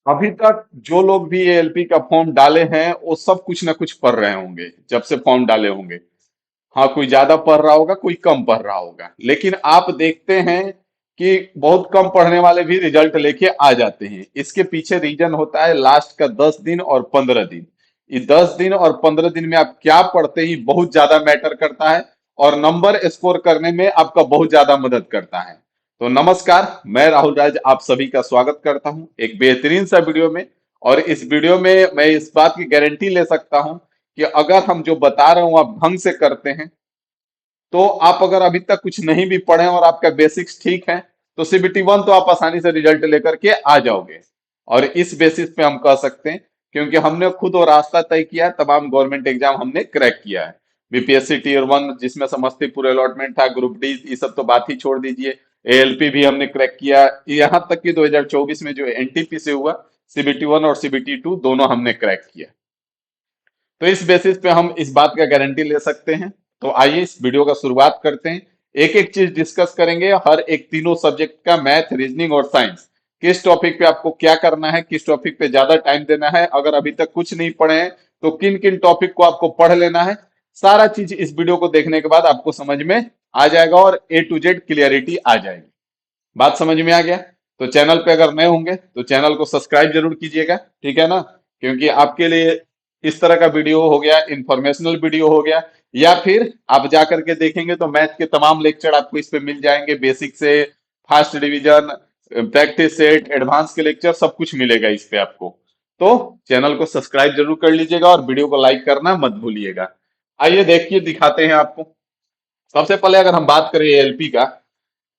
अभी तक जो लोग भी एएलपी का फॉर्म डाले हैं वो सब कुछ ना कुछ पढ़ रहे होंगे जब से फॉर्म डाले होंगे। हाँ, कोई ज्यादा पढ़ रहा होगा, कोई कम पढ़ रहा होगा, लेकिन आप देखते हैं कि बहुत कम पढ़ने वाले भी रिजल्ट लेके आ जाते हैं। इसके पीछे रीजन होता है लास्ट का 10 दिन और 15 दिन। ये 10 दिन और 15 दिन में आप क्या पढ़ते ही बहुत ज्यादा मैटर करता है और नंबर स्कोर करने में आपका बहुत ज्यादा मदद करता है। तो नमस्कार, मैं राहुल राज आप सभी का स्वागत करता हूं एक बेहतरीन सा वीडियो में। और इस वीडियो में मैं इस बात की गारंटी ले सकता हूं कि अगर हम जो बता रहे हूं आप ढंग से करते हैं, तो आप अगर अभी तक कुछ नहीं भी पढ़े और आपका बेसिक्स ठीक है, तो सीबीटी 1 तो आप आसानी से रिजल्ट लेकर के आ जाओगे। और इस बेसिस पे हम कह सकते हैं, क्योंकि हमने खुद वो रास्ता तय किया है, तमाम गवर्नमेंट एग्जाम हमने क्रैक किया है। बीपीएससी टीयर 1 जिसमें समस्तीपुर अलॉटमेंट था, ग्रुप डी ये सब तो बात ही छोड़ दीजिए। एएलपी भी हमने क्रैक किया, यहाँ तक कि 2024 में जो एनटीपी से हुआ, सीबीटी 1 और सीबीटी 2 दोनों हमने क्रैक किया। तो इस बेसिस पे हम इस बात का गारंटी ले सकते हैं। तो आइए इस वीडियो का शुरुआत करते हैं। एक एक चीज डिस्कस करेंगे, हर एक तीनों सब्जेक्ट का, मैथ, रीजनिंग और साइंस, किस टॉपिक पे आपको क्या करना है, किस टॉपिक पे ज्यादा टाइम देना है, अगर अभी तक कुछ नहीं पढ़े हैं तो किन किन टॉपिक को आपको पढ़ लेना है। सारा चीज इस वीडियो को देखने के बाद आपको समझ में आ जाएगा और A to Z क्लियरिटी आ जाएगी। बात समझ में आ गया? तो चैनल पे अगर नए होंगे तो चैनल को सब्सक्राइब जरूर कीजिएगा, ठीक है ना? क्योंकि आपके लिए इस तरह का वीडियो हो गया, इंफॉर्मेशनल वीडियो हो गया, या फिर आप जा करके देखेंगे तो मैथ के तमाम लेक्चर आपको इस पे मिल जाएंगे, बेसिक से fast division, practice set, advance के लेक्चर सब कुछ मिलेगा इस पे आपको। तो चैनल को सब्सक्राइब जरूर कर लीजिएगा और वीडियो को लाइक करना मत भूलिएगा। आइए देखिए, दिखाते हैं आपको। सबसे पहले अगर हम बात करें एएलपी का,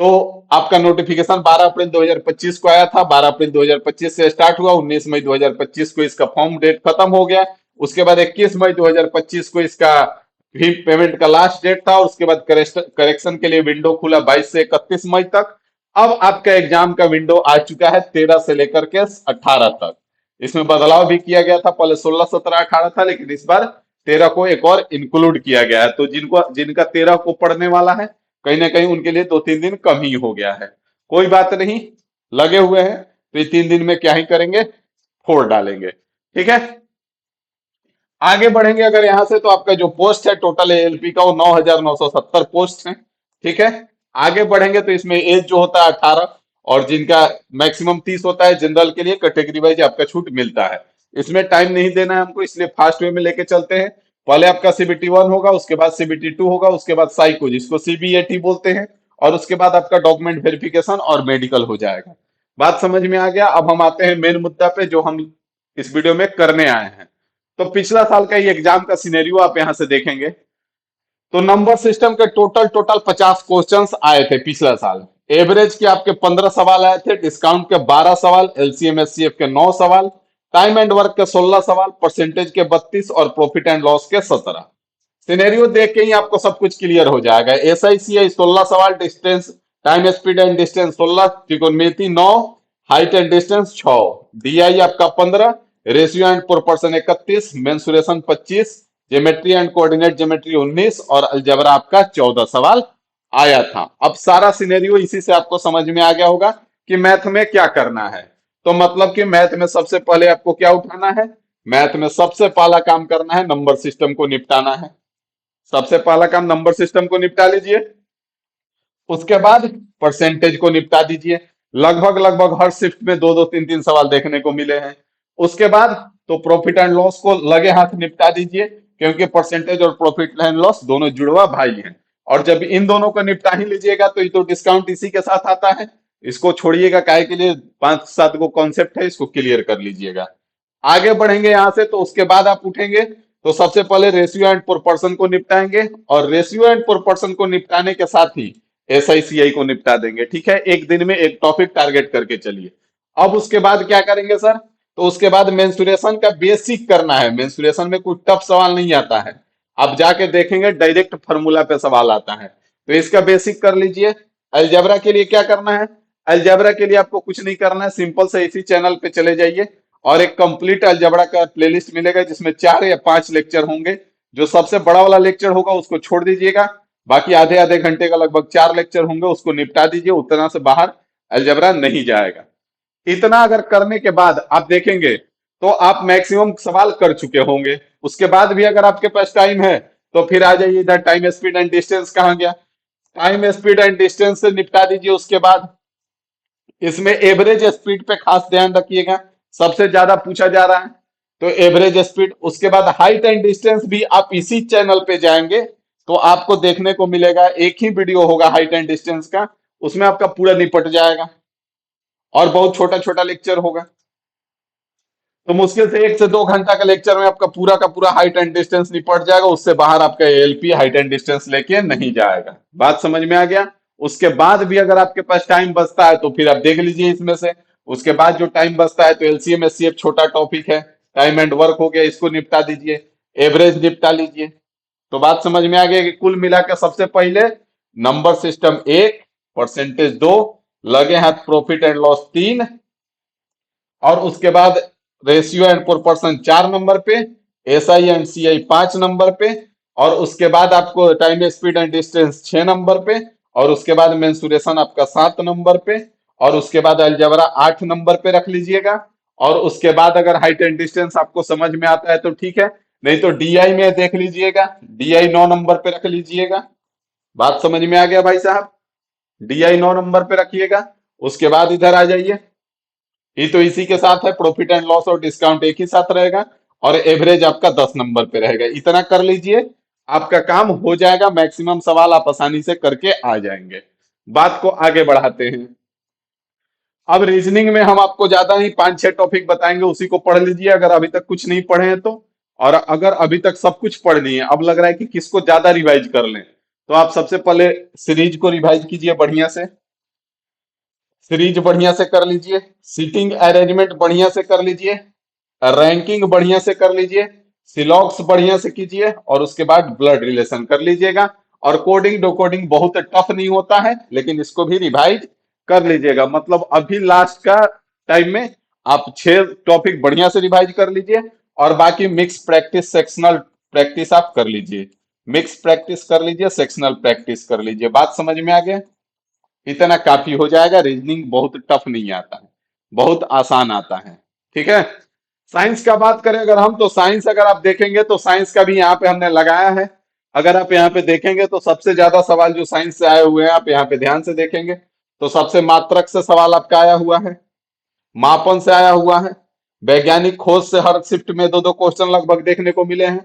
तो आपका नोटिफिकेशन 12 अप्रैल 2025 को आया था। 12 अप्रैल 2025 से स्टार्ट हुआ, 19 मई 2025 को इसका फॉर्म डेट खत्म हो गया। उसके बाद 21 मई 2025 को इसका भी पेमेंट का लास्ट डेट था और उसके बाद करेक्शन के लिए विंडो खुला 22 से 31 मई तक। अब आपका एग्जाम का विंडो आ चुका है 13 से लेकर के 18 तक। इसमें बदलाव भी किया गया था, पहले 16, 17, 18 था, लेकिन इस बार 13 को एक और इंक्लूड किया गया है। तो जिनका 13 को पढ़ने वाला है, कहीं ना कहीं उनके लिए 2-3 दिन कम ही हो गया है। कोई बात नहीं, लगे हुए हैं तो ये 3 दिन में क्या ही करेंगे, फोड़ डालेंगे, ठीक है। आगे बढ़ेंगे अगर यहां से, तो आपका जो पोस्ट है टोटल एएलपी का, वो 9,970 पोस्ट है, ठीक है। आगे बढ़ेंगे तो इसमें एज जो होता है 18, और जिनका मैक्सिमम 30 होता है, जनरल के लिए कैटेगरी वाइज आपका छूट मिलता है। इसमें टाइम नहीं देना है हमको, इसलिए फास्ट वे में लेके चलते हैं। पहले आपका सीबीटी 1 होगा, उसके बाद सीबीटी 2 होगा, उसके बाद साइको जिसको सीबीएटी बोलते हैं, और उसके बाद आपका डॉक्यूमेंट वेरिफिकेशन और मेडिकल हो जाएगा। बात समझ में आ गया? अब हम आते हैं मेन मुद्दा पे जो हम इस वीडियो में करने आए हैं। तो पिछला साल का ये एग्जाम का सिनेरियो आप यहां से देखेंगे, तो नंबर सिस्टम के टोटल 50 क्वेश्चंस आए थे पिछला साल। एवरेज के आपके 15 सवाल आए थे, डिस्काउंट के 12 सवाल, एलसीएम एचसीएफ के 9 सवाल, टाइम एंड वर्क के 16 सवाल, परसेंटेज के 32 और प्रॉफिट एंड लॉस के 17। सिनेरियो देख के ही आपको सब कुछ क्लियर हो जाएगा। एसआईसीआई 16 सवाल, distance, time speed and distance 16, त्रिकोणमिति 9, height and distance 6, DI आपका 15, ratio and proportion 31, mensuration 25, geometry and coordinate geometry 19 और अलजेब्रा आपका 14 सवाल आया था। अब सारा सिनेरियो इसी से आपको समझ में आ गया होगा कि मैथ में क्या करना है। तो मतलब कि मैथ में सबसे पहले आपको क्या उठाना है? मैथ में सबसे पहला काम करना है, नंबर सिस्टम को निपटाना है। सबसे पहला काम नंबर सिस्टम को निपटा लीजिए। उसके बाद परसेंटेज को निपटा दीजिए। लगभग लगभग हर शिफ्ट में दो दो तीन तीन सवाल देखने को मिले हैं। उसके बाद तो प्रॉफिट एंड लॉस को लगे हाथ निपटा दीजिए, क्योंकि परसेंटेज और प्रॉफिट एंड लॉस दोनों जुड़वा भाई हैं। और जब इन दोनों को निपटा ही लीजिएगा तो ये तो डिस्काउंट इसी के साथ आता है। इसको छोड़िएगा, काहे के लिए, 5-7 को कॉन्सेप्ट है, इसको क्लियर कर लीजिएगा। आगे बढ़ेंगे यहां से, तो उसके बाद आप उठेंगे तो सबसे पहले रेशियो एंड प्रोपोर्शन को निपटाएंगे, और रेशियो एंड प्रोपोर्शन को निपटाने के साथ ही एसआईसीआई को निपटा देंगे, ठीक है। एक दिन में एक टॉपिक टारगेट करके चलिए। अब उसके बाद क्या करेंगे सर? तो उसके बाद मेंसुरेशन का बेसिक करना है। मेंसुरेशन में कोई टफ सवाल नहीं आता है, आप जाके देखेंगे डायरेक्ट फॉर्मूला पे सवाल आता है, तो इसका बेसिक कर लीजिए। अलजेब्रा के लिए क्या करना है? अलजेब्रा के लिए आपको कुछ नहीं करना है, सिंपल से इसी चैनल पे चले जाइए और एक कंप्लीट अलजेब्रा का प्लेलिस्ट मिलेगा जिसमें 4 या 5 लेक्चर होंगे। जो सबसे बड़ा वाला लेक्चर होगा उसको छोड़ दीजिएगा, बाकी आधे आधे घंटे का लगभग 4 लेक्चर होंगे, उसको निपटा दीजिए। उतना से बाहर अलजेब्रा नहीं जाएगा। इतना अगर करने के बाद आप देखेंगे तो आप मैक्सिमम सवाल कर चुके होंगे। उसके बाद भी अगर आपके पास टाइम है तो फिर आ जाइए इधर, टाइम स्पीड एंड डिस्टेंस कहाँ गया? टाइम स्पीड एंड डिस्टेंस से निपटा दीजिए। उसके बाद इसमें एवरेज स्पीड पे खास ध्यान रखिएगा, सबसे ज्यादा पूछा जा रहा है तो एवरेज स्पीड। उसके बाद हाइट एंड डिस्टेंस भी आप इसी चैनल पे जाएंगे तो आपको देखने को मिलेगा, एक ही वीडियो होगा हाइट एंड डिस्टेंस का, उसमें आपका पूरा निपट जाएगा और बहुत छोटा छोटा लेक्चर होगा। तो मुश्किल से 1 से 2 घंटा का लेक्चर में आपका पूरा का पूरा हाइट एंड डिस्टेंस निपट जाएगा, उससे बाहर आपका एएलपी हाइट एंड डिस्टेंस लेके नहीं जाएगा। बात समझ में आ गया? उसके बाद भी अगर आपके पास टाइम बचता है तो फिर आप देख लीजिए इसमें से। उसके बाद जो टाइम बचता है तो एलसीएम एचसीएफ छोटा टॉपिक है, टाइम एंड वर्क हो गया, इसको निपटा दीजिए, एवरेज निपटा लीजिए। तो बात समझ में आ गया कि कुल मिलाकर सबसे पहले नंबर सिस्टम 1, परसेंटेज 2, लगे हाथ प्रॉफिट एंड लॉस 3, और उसके बाद रेशियो एंड प्रोपोर्शन 4 नंबर पे, एसआई एंड सीआई 5 नंबर पे, और उसके बाद आपको time speed and distance 6 number पे, और उसके बाद मेंसुरेशन आपका 7 नंबर पे, और उसके बाद अलजेब्रा 8 नंबर पे रख लीजिएगा। और उसके बाद अगर हाइट एंड डिस्टेंस आपको समझ में आता है तो ठीक है, नहीं तो डीआई में देख लीजिएगा, डीआई 9 नंबर पे रख लीजिएगा। बात समझ में आ गया भाई साहब? डीआई 9 नंबर पे रखिएगा। उसके बाद इधर आ जाइए, ये तो इसी के साथ है, प्रॉफिट एंड लॉस और डिस्काउंट एक ही साथ रहेगा, और एवरेज आपका 10 नंबर पे रहेगा। इतना कर लीजिए, आपका काम हो जाएगा, मैक्सिमम सवाल आप आसानी से करके आ जाएंगे। बात को आगे बढ़ाते हैं। अब रीजनिंग में हम आपको ज्यादा नहीं 5-6 टॉपिक बताएंगे, उसी को पढ़ लीजिए अगर अभी तक कुछ नहीं पढ़े हैं तो। और अगर अभी तक सब कुछ पढ़ लिए, अब लग रहा है कि किसको ज्यादा रिवाइज कर लें, तो आप सबसे पहले सीरीज को रिवाइज कीजिए बढ़िया से। सीरीज बढ़िया से कर लीजिए, सीटिंग अरेंजमेंट बढ़िया से कर लीजिए, रैंकिंग बढ़िया से कर लीजिए, सिलॉक्स बढ़िया से कीजिए, और उसके बाद ब्लड रिलेशन कर लीजिएगा। और कोडिंग डोकोडिंग बहुत टफ नहीं होता है, लेकिन इसको भी रिवाइज कर लीजिएगा। मतलब अभी लास्ट का टाइम में आप 6 टॉपिक बढ़िया से रिवाइज कर लीजिए, और बाकी मिक्स प्रैक्टिस सेक्शनल प्रैक्टिस आप कर लीजिए। मिक्स प्रैक्टिस कर लीजिए, सेक्शनल प्रैक्टिस कर लीजिए। बात समझ में आ गया? इतना काफी हो जाएगा। रीजनिंग बहुत टफ नहीं आता है, बहुत आसान आता है। ठीक है। साइंस का बात करें अगर हम, तो साइंस अगर आप देखेंगे तो साइंस का भी यहाँ पे हमने लगाया है। अगर आप यहाँ पे देखेंगे तो सबसे ज्यादा सवाल जो साइंस से आए हुए हैं, आप यहाँ पे ध्यान से देखेंगे तो सबसे मात्रक से सवाल आपका आया हुआ है, मापन से आया हुआ है, वैज्ञानिक खोज से हर शिफ्ट में 2-2 क्वेश्चन लगभग देखने को मिले हैं,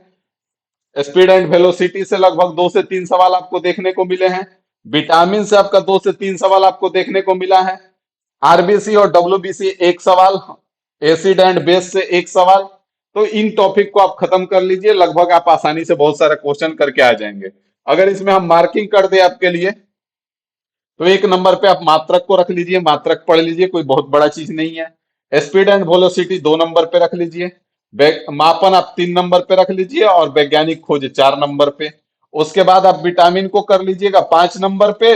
स्पीड एंड वेलोसिटी से लगभग 2 से 3 सवाल आपको देखने को मिले हैं, विटामिन से आपका 2 से 3 सवाल आपको देखने को मिला है, आरबीसी और डब्ल्यूबीसी 1 सवाल, एसिड एंड बेस से 1 सवाल। तो इन टॉपिक को आप खत्म कर लीजिए, लगभग आप आसानी से बहुत सारा क्वेश्चन करके आ जाएंगे। अगर इसमें हम मार्किंग कर दे आपके लिए, तो 1 नंबर पे आप मात्रक को रख लीजिए, मात्रक पढ़ लीजिए, कोई बहुत बड़ा चीज नहीं है। स्पीड एंड वेलोसिटी 2 नंबर पे रख लीजिए, मापन आप 3 नंबर पे रख लीजिए, और वैज्ञानिक खोज 4 नंबर पे। उसके बाद आप विटामिन को कर लीजिएगा 5 नंबर पे।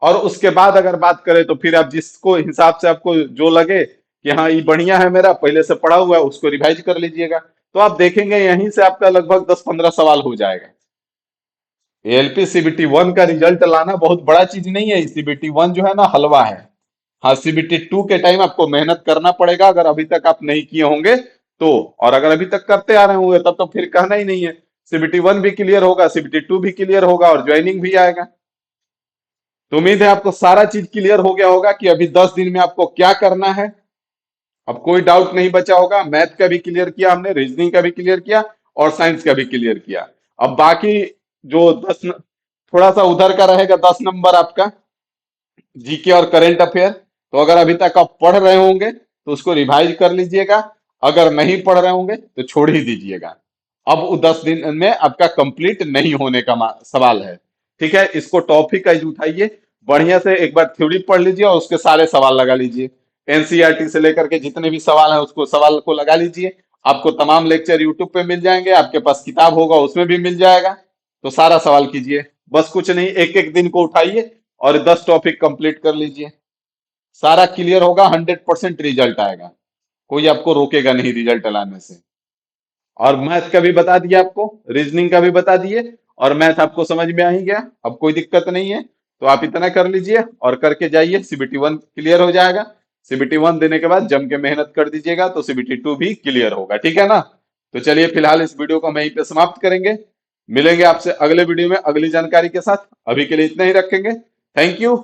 और उसके बाद अगर बात करें तो फिर आप जिसको हिसाब से आपको जो लगे कि हाँ ये बढ़िया है, मेरा पहले से पढ़ा हुआ है, उसको रिवाइज कर लीजिएगा। तो आप देखेंगे यहीं से आपका लगभग 10-15 सवाल हो जाएगा। एलपी सीबीटी 1 का रिजल्ट लाना बहुत बड़ा चीज नहीं है, सीबीटी 1 जो है ना हलवा है। हाँ, सीबीटी 2 के टाइम आपको मेहनत करना पड़ेगा, अगर अभी तक आप नहीं किए होंगे तो। और अगर अभी तक करते आ रहे होंगे तब तो फिर कहना ही नहीं है। सीबीटी 1 भी क्लियर होगा, सीबीटी 2 भी क्लियर होगा, और ज्वाइनिंग भी आएगा। तो उम्मीद है आपको सारा चीज क्लियर हो गया होगा कि अभी 10 दिन में आपको क्या करना है। अब कोई डाउट नहीं बचा होगा। मैथ का भी क्लियर किया हमने, रीजनिंग का भी क्लियर किया, और साइंस का भी क्लियर किया। अब बाकी जो थोड़ा सा उधर का रहेगा 10 नंबर आपका, जीके और करंट अफेयर। तो अगर अभी तक आप पढ़ रहे होंगे तो उसको रिवाइज कर लीजिएगा, अगर नहीं पढ़ रहे होंगे तो छोड़ ही दीजिएगा। अब वो 10 दिन में आपका कंप्लीट नहीं होने का सवाल है। ठीक है, इसको टॉपिक वाइज उठाइए, बढ़िया से एक बार थ्योरी पढ़ लीजिए और उसके सारे सवाल लगा लीजिए। एनसीईआरटी से लेकर के जितने भी सवाल हैं उसको सवाल को लगा लीजिए। आपको तमाम लेक्चर यूट्यूब पे मिल जाएंगे, आपके पास किताब होगा उसमें भी मिल जाएगा। तो सारा सवाल कीजिए, बस कुछ नहीं, एक एक दिन को उठाइए और 10 टॉपिक कंप्लीट कर लीजिए। सारा क्लियर होगा, 100% रिजल्ट आएगा, कोई आपको रोकेगा नहीं रिजल्ट लाने से। और मैथ का भी बता दिया आपको, रीजनिंग का भी बता दिए, और मैथ आपको समझ में आ ही गया, अब कोई दिक्कत नहीं है। तो आप इतना कर लीजिए और करके जाइए, सीबीटी 1 क्लियर हो जाएगा। सीबीटी 1 देने के बाद जम के मेहनत कर दीजिएगा तो सीबीटी 2 भी क्लियर होगा, ठीक है ना। तो चलिए फिलहाल इस वीडियो को हम यहीं पे समाप्त करेंगे। मिलेंगे आपसे अगले वीडियो में अगली जानकारी के साथ। अभी के लिए इतना ही रखेंगे। Thank you.